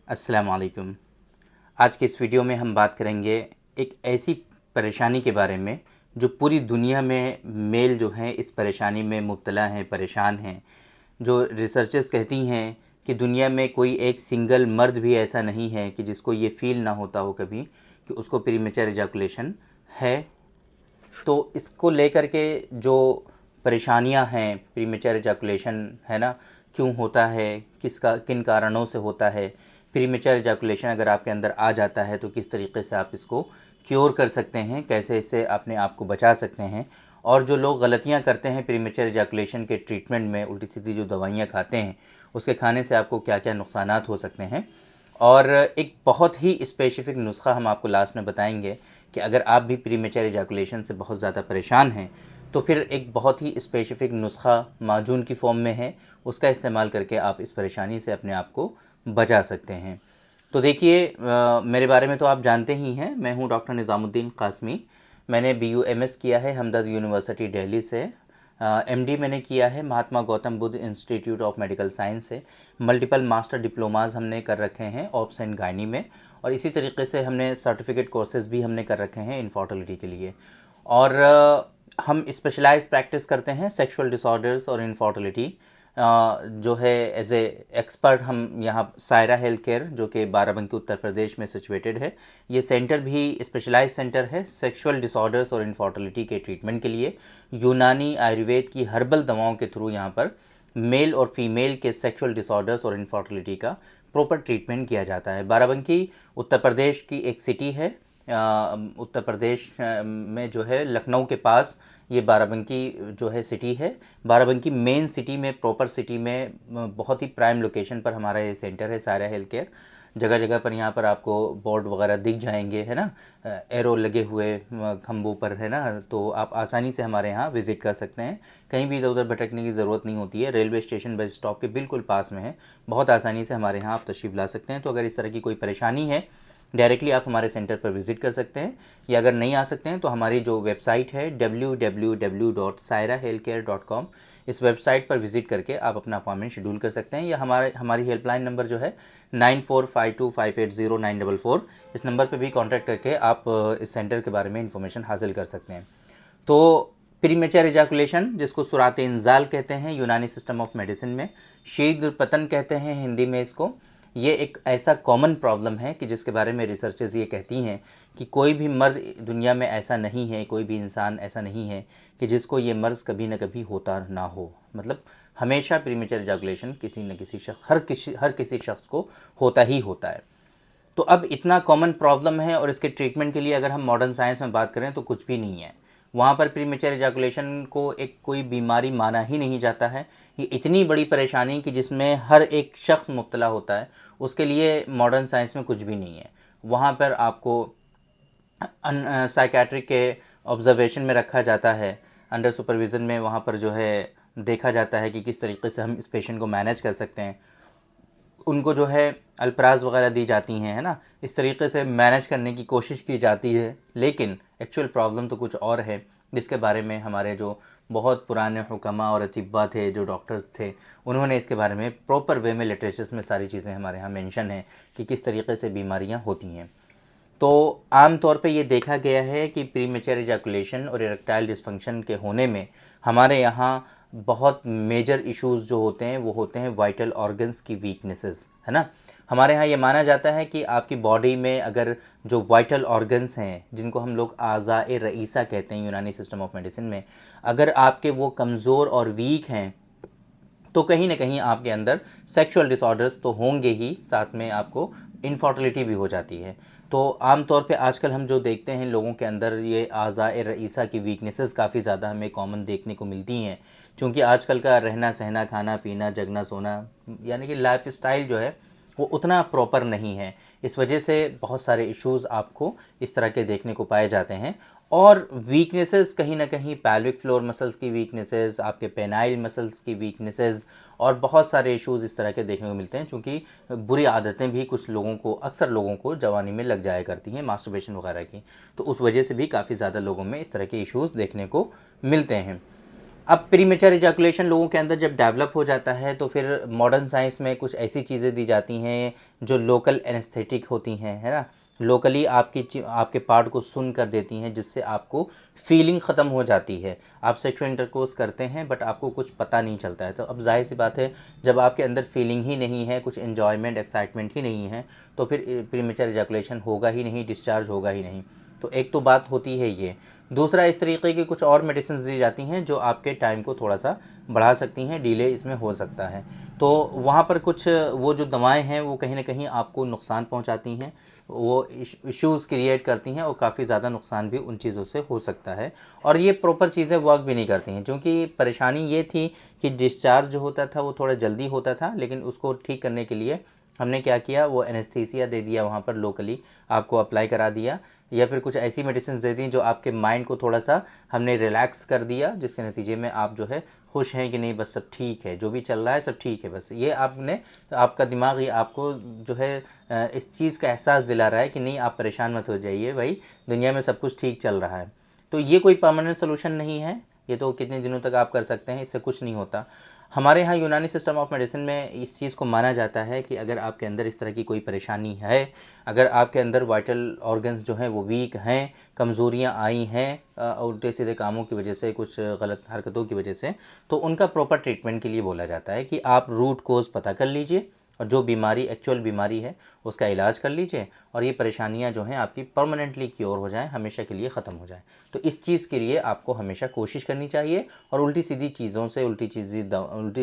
अस्सलाम वालेकुम। आज के इस वीडियो में हम बात करेंगे एक ऐसी परेशानी के बारे में जो पूरी दुनिया में मेल जो हैं इस परेशानी में मुब्तला हैं, परेशान हैं। जो रिसर्चर्स कहती हैं कि दुनिया में कोई एक सिंगल मर्द भी ऐसा नहीं है कि जिसको ये फ़ील ना होता हो कभी कि उसको प्रीमेच्योर एजाकुलेशन है। तो इसको लेकर के जो परेशानियां हैं, प्रीमेच्योर एजाकुलेशन है ना, क्यों होता है, किन कारणों से होता है, प्रीमेच्योर एजाकुलेशन अगर आपके अंदर आ जाता है तो किस तरीके से आप इसको क्योर कर सकते हैं, कैसे इससे अपने आप को बचा सकते हैं। और जो लोग गलतियां करते हैं प्रीमेच्योर एजाकुलेशन के ट्रीटमेंट में, उल्टी सीधी जो दवाइयाँ खाते हैं उसके खाने से आपको क्या क्या नुकसानात हो सकते हैं। और एक बहुत ही स्पेसिफ़िक नुस्खा हम आपको लास्ट में बताएंगे कि अगर आप भी प्रीमेच्योर एजाकुलेशन से बहुत ज़्यादा परेशान हैं तो फिर एक बहुत ही स्पेसिफ़िक नुस्खा माजून की फॉर्म में है, उसका इस्तेमाल करके आप इस परेशानी से अपने आप को बचा सकते हैं। तो देखिए, मेरे बारे में तो आप जानते ही हैं, मैं हूं डॉक्टर निज़ामुद्दीन क़ासमी। मैंने BUMS किया है हमदर्द यूनिवर्सिटी दिल्ली से। MD मैंने किया है Mahatma Gautam Buddha Institute of Medical Science से। मल्टीपल मास्टर डिप्लोमाज हमने कर रखे हैं ऑब्स एंड गायनी में, और इसी तरीके से हमने सर्टिफिकेट कोर्सेज़ भी हमने कर रखे हैं इनफर्टिलिटी के लिए। और हम स्पेशलाइज प्रैक्टिस करते हैं सेक्सुअल डिसऑर्डर्स और इनफर्टिलिटी जो है एज ए एक्सपर्ट। हम यहाँ सायरा हेल्थ केयर जो कि बाराबंकी उत्तर प्रदेश में सिचुएटेड है, ये सेंटर भी स्पेशलाइज सेंटर है सेक्सुअल डिसऑर्डर्स और इनफर्टिलिटी के ट्रीटमेंट के लिए। यूनानी आयुर्वेद की हर्बल दवाओं के थ्रू यहाँ पर मेल और फीमेल के सेक्सुअल डिसऑर्डर्स और इनफर्टिलिटी का प्रॉपर ट्रीटमेंट किया जाता है। बाराबंकी उत्तर प्रदेश की एक सिटी है। उत्तर प्रदेश में जो है लखनऊ के पास ये बाराबंकी जो है सिटी है। बाराबंकी मेन सिटी में, प्रॉपर सिटी में बहुत ही प्राइम लोकेशन पर हमारा ये सेंटर है सायरा हेल्थ केयर। जगह जगह पर यहाँ पर आपको बोर्ड वगैरह दिख जाएंगे, है ना, एरो लगे हुए खंभों पर, है ना, तो आप आसानी से हमारे यहाँ विज़िट कर सकते हैं। कहीं भी इधर उधर भटकने की ज़रूरत नहीं होती है, रेलवे स्टेशन बस स्टॉप के बिल्कुल पास में है। बहुत आसानी से हमारे यहाँ आप तशरीफ़ ला सकते हैं। तो अगर इस तरह की कोई परेशानी है, डायरेक्टली आप हमारे सेंटर पर विज़िट कर सकते हैं, या अगर नहीं आ सकते हैं तो हमारी जो वेबसाइट है www.sairahealthcare.com, इस वेबसाइट पर विज़िट करके आप अपना अपॉइंटमेंट शेड्यूल कर सकते हैं। या हमारी हेल्पलाइन नंबर जो है 9452580944, इस नंबर पर भी कांटेक्ट करके आप इस सेंटर के बारे में इंफॉर्मेशन हासिल कर सकते हैं। तो प्रीमेच्योर एजाकुलेशन, जिसको सुरात इंजाल कहते हैं यूनानी सिस्टम ऑफ मेडिसिन में, शीघ्र पतन कहते हैं हिंदी में इसको, ये एक ऐसा कॉमन प्रॉब्लम है कि जिसके बारे में रिसर्चेस ये कहती हैं कि कोई भी मर्द दुनिया में ऐसा नहीं है, कोई भी इंसान ऐसा नहीं है कि जिसको ये मर्ज़ कभी ना कभी होता ना हो। मतलब हमेशा प्रीमेच्योर एजाकुलेशन किसी न किसी शख्स, हर किसी शख्स को होता ही होता है। तो अब इतना कॉमन प्रॉब्लम है और इसके ट्रीटमेंट के लिए अगर हम मॉडर्न साइंस में बात करें तो कुछ भी नहीं है। वहाँ पर प्रीमेच्योर एजाकुलेशन को एक कोई बीमारी माना ही नहीं जाता है। ये इतनी बड़ी परेशानी कि जिसमें हर एक शख्स मुब्तला होता है, उसके लिए मॉडर्न साइंस में कुछ भी नहीं है। वहाँ पर आपको साइकेट्रिक के ऑब्जर्वेशन में रखा जाता है, अंडर सुपरविज़न में वहाँ पर जो है देखा जाता है कि किस तरीके से हम इस पेशेंट को मैनेज कर सकते हैं। उनको जो है अल्प्राज वगैरह दी जाती हैं, है ना, इस तरीके से मैनेज करने की कोशिश की जाती है। लेकिन एक्चुअल प्रॉब्लम तो कुछ और है, जिसके बारे में हमारे जो बहुत पुराने हुक्मा और अतिब्बा थे, जो डॉक्टर्स थे, उन्होंने इसके बारे में प्रॉपर वे में लिटरेचर्स में सारी चीज़ें हमारे यहाँ मेंशन है कि किस तरीके से बीमारियाँ होती हैं। तो आम तौर पे ये देखा गया है कि प्रीमेच्योर एजाकुलेशन और इरेक्टाइल डिसफंक्शन के होने में हमारे यहाँ बहुत मेजर इश्यूज़ जो होते हैं वो होते हैं वाइटल ऑर्गन्स की वीकनेसेस, है ना। हमारे यहाँ ये माना जाता है कि आपकी बॉडी में अगर जो वाइटल ऑर्गन्स हैं, जिनको हम लोग आज़ाए रईसा कहते हैं यूनानी सिस्टम ऑफ मेडिसिन में, अगर आपके वो कमज़ोर और वीक हैं तो कहीं ना कहीं आपके अंदर सेक्सुअल डिसऑर्डर्स तो होंगे ही, साथ में आपको इनफर्टिलिटी भी हो जाती है। तो आम तौर पे आजकल हम जो देखते हैं लोगों के अंदर ये आज़ाए रईसा की वीकनेसेस काफ़ी ज़्यादा हमें कॉमन देखने को मिलती हैं, क्योंकि आजकल का रहना सहना, खाना पीना, जगना सोना, यानी कि लाइफ स्टाइल जो है वो उतना प्रॉपर नहीं है। इस वजह से बहुत सारे इश्यूज़ आपको इस तरह के देखने को पाए जाते हैं। और वीकनेसेस कहीं ना कहीं पैल्विक फ्लोर मसल्स की वीकनेसेस, आपके पेनाइल मसल्स की वीकनेसेस, और बहुत सारे इश्यूज़ इस तरह के देखने को मिलते हैं, क्योंकि बुरी आदतें भी कुछ लोगों को, अक्सर लोगों को जवानी में लग जाया करती हैं, मास्टरबेशन वगैरह की। तो उस वजह से भी काफ़ी ज़्यादा लोगों में इस तरह के इश्यूज़ देखने को मिलते हैं। अब प्रीमेचर इजैकुलेशन लोगों के अंदर जब डेवलप हो जाता है तो फिर मॉडर्न साइंस में कुछ ऐसी चीज़ें दी जाती हैं जो लोकल एनेस्थेटिक होती हैं, है ना, लोकली आपके पार्ट को सुन कर देती हैं, जिससे आपको फीलिंग ख़त्म हो जाती है। आप सेक्सुअल इंटरकोर्स करते हैं बट आपको कुछ पता नहीं चलता है। तो अब जाहिर सी बात है, जब आपके अंदर फीलिंग ही नहीं है, कुछ एन्जॉयमेंट एक्साइटमेंट ही नहीं है, तो फिर प्रीमेचर इजैकुलेशन होगा ही नहीं, डिस्चार्ज होगा ही नहीं। तो एक तो बात होती है ये। दूसरा, इस तरीके की कुछ और मेडिसिन दी जाती हैं जो आपके टाइम को थोड़ा सा बढ़ा सकती हैं, डिले इसमें हो सकता है। तो वहाँ पर कुछ वो जो दवाएं हैं वो कहीं ना कहीं आपको नुकसान पहुँचाती हैं, वो इश्यूज़ क्रिएट करती हैं और काफ़ी ज़्यादा नुकसान भी उन चीज़ों से हो सकता है। और ये प्रॉपर चीज़ें वर्क भी नहीं करती हैं, क्योंकि परेशानी ये थी कि डिस्चार्ज जो होता था वो थोड़ा जल्दी होता था, लेकिन उसको ठीक करने के लिए हमने क्या किया, वो एनेस्थीसिया दे दिया, वहाँ पर लोकली आपको अप्लाई करा दिया, या फिर कुछ ऐसी मेडिसिन दे दी जो आपके माइंड को थोड़ा सा हमने रिलैक्स कर दिया, जिसके नतीजे में आप जो है खुश हैं कि नहीं, बस सब ठीक है, जो भी चल रहा है सब ठीक है। बस ये आपने, आपका दिमाग ये आपको जो है इस चीज़ का एहसास दिला रहा है कि नहीं, आप परेशान मत हो जाइए भाई, दुनिया में सब कुछ ठीक चल रहा है। तो ये कोई परमानेंट सोल्यूशन नहीं है, ये तो कितने दिनों तक आप कर सकते हैं, इससे कुछ नहीं होता। हमारे यहाँ यूनानी सिस्टम ऑफ मेडिसिन में इस चीज़ को माना जाता है कि अगर आपके अंदर इस तरह की कोई परेशानी है, अगर आपके अंदर वाइटल ऑर्गन्स जो हैं वो वीक हैं, कमज़ोरियाँ आई हैं उल्टे सीधे कामों की वजह से, कुछ गलत हरकतों की वजह से, तो उनका प्रॉपर ट्रीटमेंट के लिए बोला जाता है कि आप रूट कोज़ पता कर लीजिए और जो बीमारी एक्चुअल बीमारी है उसका इलाज कर लीजिए, और ये परेशानियां जो हैं आपकी परमानेंटली क्योर हो जाएं, हमेशा के लिए ख़त्म हो जाएं। तो इस चीज़ के लिए आपको हमेशा कोशिश करनी चाहिए और उल्टी सीधी चीज़ों से, उल्टी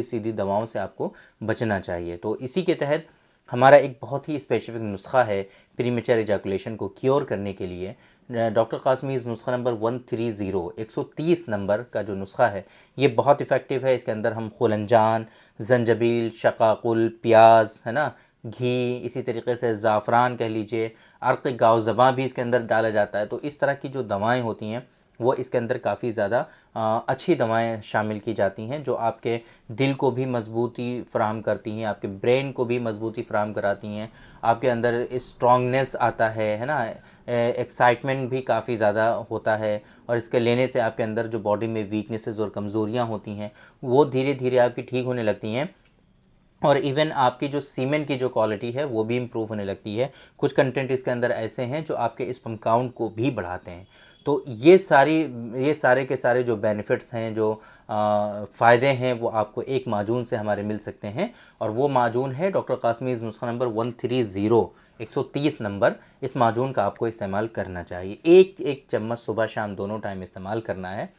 सीधी दवाओं से आपको बचना चाहिए। तो इसी के तहत हमारा एक बहुत ही स्पेसिफिक नुस्खा है प्रीमेचर इजैकुलेशन को क्योर करने के लिए। डॉक्टर कासमीज़ नुस्खा नंबर 130 नंबर का जो नुस्खा है ये बहुत इफ़ेक्टिव है। इसके अंदर हम खुलंजान, जंजबील, शकाकुल, प्याज, है ना, घी, इसी तरीके से ज़ाफ़रान कह लीजिए, अर्क़ गावज़बा भी इसके अंदर डाला जाता है। तो इस तरह की जो दवाएं होती हैं वो इसके अंदर काफ़ी ज़्यादा अच्छी दवाएं शामिल की जाती हैं, जो आपके दिल को भी मजबूती फ़राहम करती हैं, आपके ब्रेन को भी मजबूती फ़राहम कराती हैं, आपके अंदर स्ट्रॉन्गनेस आता है ना, एक्साइटमेंट भी काफ़ी ज़्यादा होता है, और इसके लेने से आपके अंदर जो बॉडी में वीकनेसेस और कमज़ोरियाँ होती हैं वो धीरे धीरे आपकी ठीक होने लगती हैं, और इवन आपकी जो सीमेन की जो क्वालिटी है वो भी इम्प्रूव होने लगती है। कुछ कंटेंट इसके अंदर ऐसे हैं जो आपके स्पर्म काउंट को भी बढ़ाते हैं। तो ये सारे के सारे जो बेनिफिट्स हैं, जो फ़ायदे हैं, वो आपको एक माजून से हमारे मिल सकते हैं, और वो माजून है डॉक्टर कासमीज़ नुस्खा नंबर 130 नंबर। इस माजून का आपको इस्तेमाल करना चाहिए, एक चम्मच सुबह शाम दोनों टाइम इस्तेमाल करना है।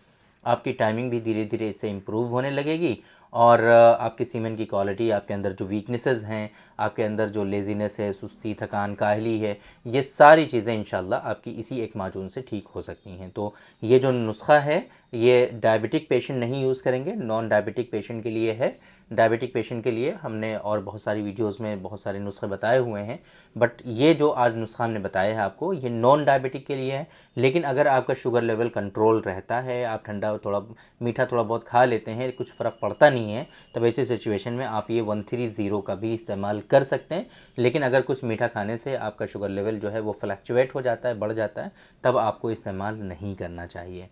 आपकी टाइमिंग भी धीरे धीरे इससे इम्प्रूव होने लगेगी, और आपकी सीमेन की क्वालिटी, आपके अंदर जो वीकनेसेस हैं, आपके अंदर जो लेज़ीनेस है, सुस्ती, थकान, काहली है, ये सारी चीज़ें इंशाल्लाह आपकी इसी एक माजून से ठीक हो सकती हैं। तो ये जो नुस्खा है ये डायबिटिक पेशेंट नहीं यूज़ करेंगे, नॉन डायबिटिक पेशेंट के लिए है। डायबिटिक पेशेंट के लिए हमने और बहुत सारी वीडियोज़ में बहुत सारे नुस्खे बताए हुए हैं, बट ये जो आज नुस्खा हमने बताया है आपको, ये नॉन डायबिटिक के लिए है। लेकिन अगर आपका शुगर लेवल कंट्रोल रहता है, आप ठंडा थोड़ा मीठा थोड़ा बहुत खा लेते हैं, कुछ फ़र्क पड़ता नहीं है, तब ऐसी सिचुएशन में आप ये 130 का भी इस्तेमाल कर सकते हैं। लेकिन अगर कुछ मीठा खाने से आपका शुगर लेवल जो है वो फ्लक्चुएट हो जाता है, बढ़ जाता है, तब आपको इस्तेमाल नहीं करना चाहिए।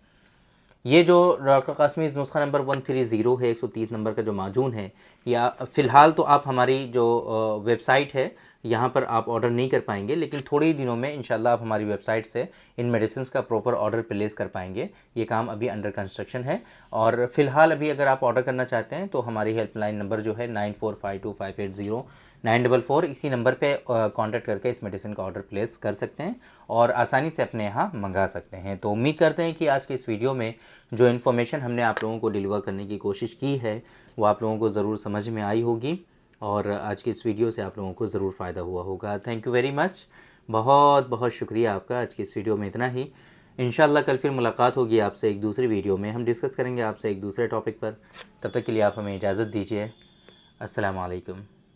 ये जो डॉक्टर कासमीज़ नुस्खा नंबर 130 है, 130 नंबर का जो माजून है, या फ़िलहाल तो आप हमारी जो वेबसाइट है यहाँ पर आप ऑर्डर नहीं कर पाएंगे, लेकिन थोड़े ही दिनों में इंशाल्लाह आप हमारी वेबसाइट से इन मेडिसिन का प्रॉपर ऑर्डर प्लेस कर पाएंगे। ये काम अभी अंडर कंस्ट्रक्शन है, और फ़िलहाल अभी अगर आप ऑर्डर करना चाहते हैं तो हमारी हेल्पलाइन नंबर जो है 9452580944, इसी नंबर पे कांटेक्ट करके इस मेडिसिन का ऑर्डर प्लेस कर सकते हैं और आसानी से अपने यहाँ मंगा सकते हैं। तो उम्मीद करते हैं कि आज के इस वीडियो में जो इन्फॉर्मेशन हमने आप लोगों को डिलीवर करने की कोशिश की है वो आप लोगों को ज़रूर समझ में आई होगी, और आज की इस वीडियो से आप लोगों को ज़रूर फ़ायदा हुआ होगा। थैंक यू वेरी मच, बहुत बहुत शुक्रिया आपका। आज की इस वीडियो में इतना ही। इंशाल्लाह कल फिर मुलाकात होगी आपसे एक दूसरी वीडियो में, हम डिस्कस करेंगे आपसे एक दूसरे टॉपिक पर। तब तक के लिए आप हमें इजाज़त दीजिए। अस्सलाम वालेकुम।